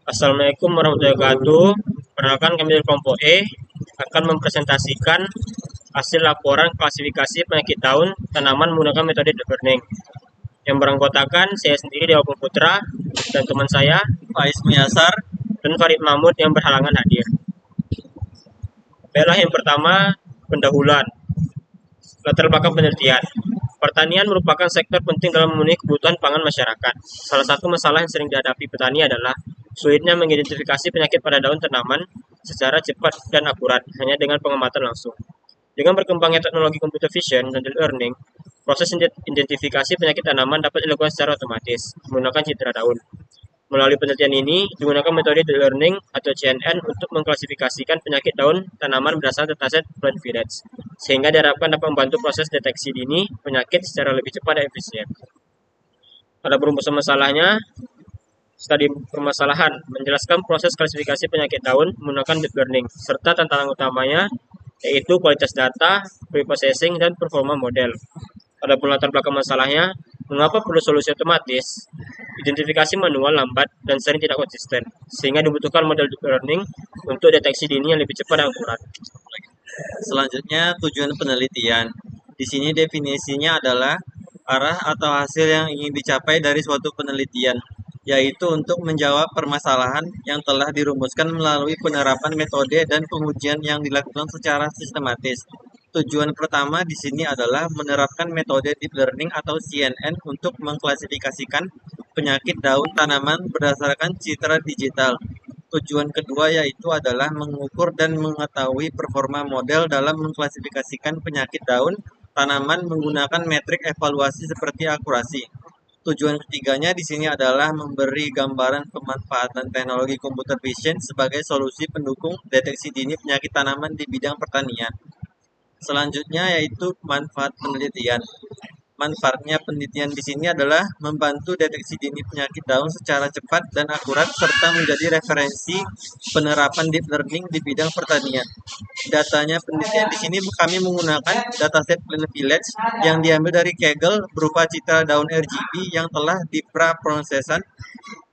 Assalamualaikum warahmatullahi wabarakatuh. Perkenalkan kami dari kelompok E akan mempresentasikan hasil laporan klasifikasi penyakit daun tanaman menggunakan metode deep learning. Yang beranggotakan saya sendiri Dewa Putra dan teman saya Faiz Muyasar dan Farid Mahmud yang berhalangan hadir. Baiklah, yang pertama, pendahuluan. Latar belakang penelitian. Pertanian merupakan sektor penting dalam memenuhi kebutuhan pangan masyarakat. Salah satu masalah yang sering dihadapi petani adalah sulitnya mengidentifikasi penyakit pada daun tanaman secara cepat dan akurat hanya dengan pengamatan langsung. Dengan berkembangnya teknologi computer vision dan deep learning, proses identifikasi penyakit tanaman dapat dilakukan secara otomatis menggunakan citra daun. Melalui penelitian ini, digunakan metode deep learning atau CNN untuk mengklasifikasikan penyakit daun tanaman berdasarkan dataset plant village, sehingga diharapkan dapat membantu proses deteksi dini penyakit secara lebih cepat dan efisien. Pada perumusan masalahnya, studi permasalahan menjelaskan proses klasifikasi penyakit daun menggunakan deep learning, serta tantangan utamanya yaitu kualitas data, preprocessing, dan performa model. Adapun latar belakang masalahnya, mengapa perlu solusi otomatis? Identifikasi manual lambat dan sering tidak konsisten, sehingga dibutuhkan model deep learning untuk deteksi dini yang lebih cepat dan akurat. Selanjutnya, tujuan penelitian. Di sini definisinya adalah arah atau hasil yang ingin dicapai dari suatu penelitian, yaitu untuk menjawab permasalahan yang telah dirumuskan melalui penerapan metode dan pengujian yang dilakukan secara sistematis. Tujuan pertama di sini adalah menerapkan metode deep learning atau CNN untuk mengklasifikasikan penyakit daun tanaman berdasarkan citra digital. Tujuan kedua yaitu adalah mengukur dan mengetahui performa model dalam mengklasifikasikan penyakit daun tanaman menggunakan metrik evaluasi seperti akurasi. Tujuan ketiganya di sini adalah memberi gambaran pemanfaatan teknologi computer vision sebagai solusi pendukung deteksi dini penyakit tanaman di bidang pertanian. Selanjutnya yaitu manfaat penelitian. Manfaatnya penelitian di sini adalah membantu deteksi dini penyakit daun secara cepat dan akurat serta menjadi referensi penerapan deep learning di bidang pertanian. Datanya penelitian di sini kami menggunakan dataset Plant Village yang diambil dari Kaggle berupa citra daun RGB yang telah dipraprosesan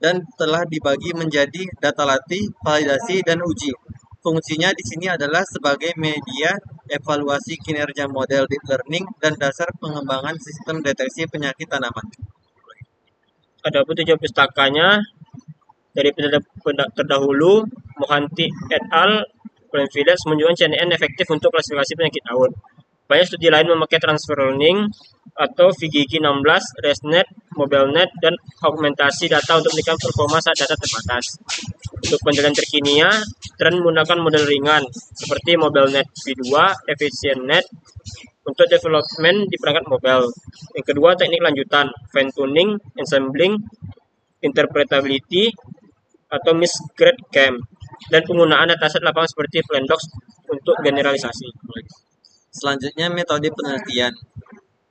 dan telah dibagi menjadi data latih, validasi, dan uji. Fungsinya di sini adalah sebagai media evaluasi kinerja model deep learning dan dasar pengembangan sistem deteksi penyakit tanaman. Adapun tujuan pustakanya dari terdahulu, Mohanty et al. Plant Village menunjukkan CNN efektif untuk klasifikasi penyakit daun. Banyak studi lain memakai transfer learning atau VGG16, ResNet, MobileNet, dan augmentasi data untuk meningkatkan performa saat data terbatas. Untuk penelitian terkininya, tren menggunakan model ringan seperti MobileNet V2, EfficientNet untuk development di perangkat mobile. Yang kedua, teknik lanjutan, fine tuning, ensembling, interpretability, atau misgrade cam, dan penggunaan dataset lapangan seperti Plandox untuk generalisasi. Selanjutnya metode penelitian.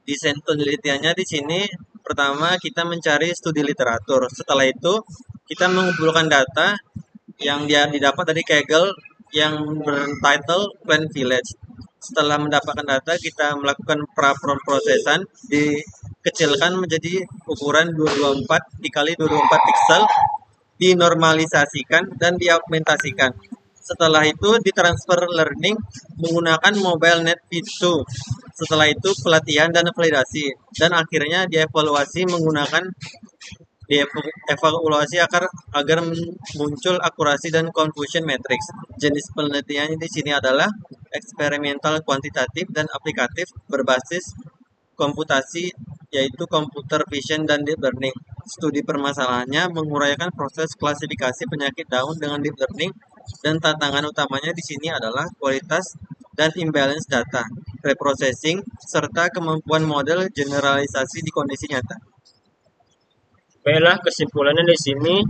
Desain penelitiannya di sini pertama kita mencari studi literatur. Setelah itu kita mengumpulkan data yang didapat dari Kaggle yang bertitle Plant Village. Setelah mendapatkan data, kita melakukan praprosesan, dikecilkan menjadi ukuran 224 dikali 224 piksel, dinormalisasikan dan diaugmentasikan. Setelah itu ditransfer learning menggunakan MobileNet V2. Setelah itu pelatihan dan validasi, dan akhirnya dievaluasi menggunakan agar muncul akurasi dan confusion matrix. Jenis penelitian di sini adalah eksperimental kuantitatif dan aplikatif berbasis komputasi yaitu computer vision dan deep learning. Studi permasalahannya menguraikan proses klasifikasi penyakit daun dengan deep learning dan tantangan utamanya di sini adalah kualitas dan imbalance data, preprocessing, serta kemampuan model generalisasi di kondisi nyata. Baiklah, kesimpulannya di sini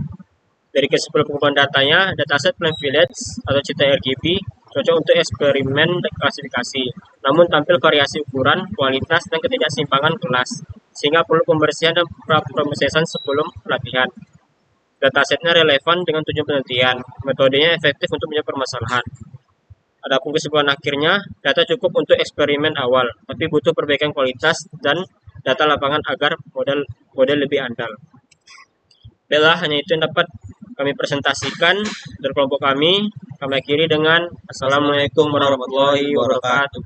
dari kesimpulan pengumpulan datanya, dataset Plant Village atau citra RGB cocok untuk eksperimen klasifikasi, namun tampil variasi ukuran, kualitas, dan ketidakseimbangan kelas, sehingga perlu pembersihan dan praprosesan sebelum pelatihan. Datasetnya relevan dengan tujuan penelitian, metodenya efektif untuk menjawab permasalahan. Adapun kesimpulan akhirnya, data cukup untuk eksperimen awal, tapi butuh perbaikan kualitas dan data lapangan agar model lebih andal. Baiklah, hanya itu yang dapat kami presentasikan dari kelompok kami. Kami akhiri dengan Assalamualaikum warahmatullahi wabarakatuh.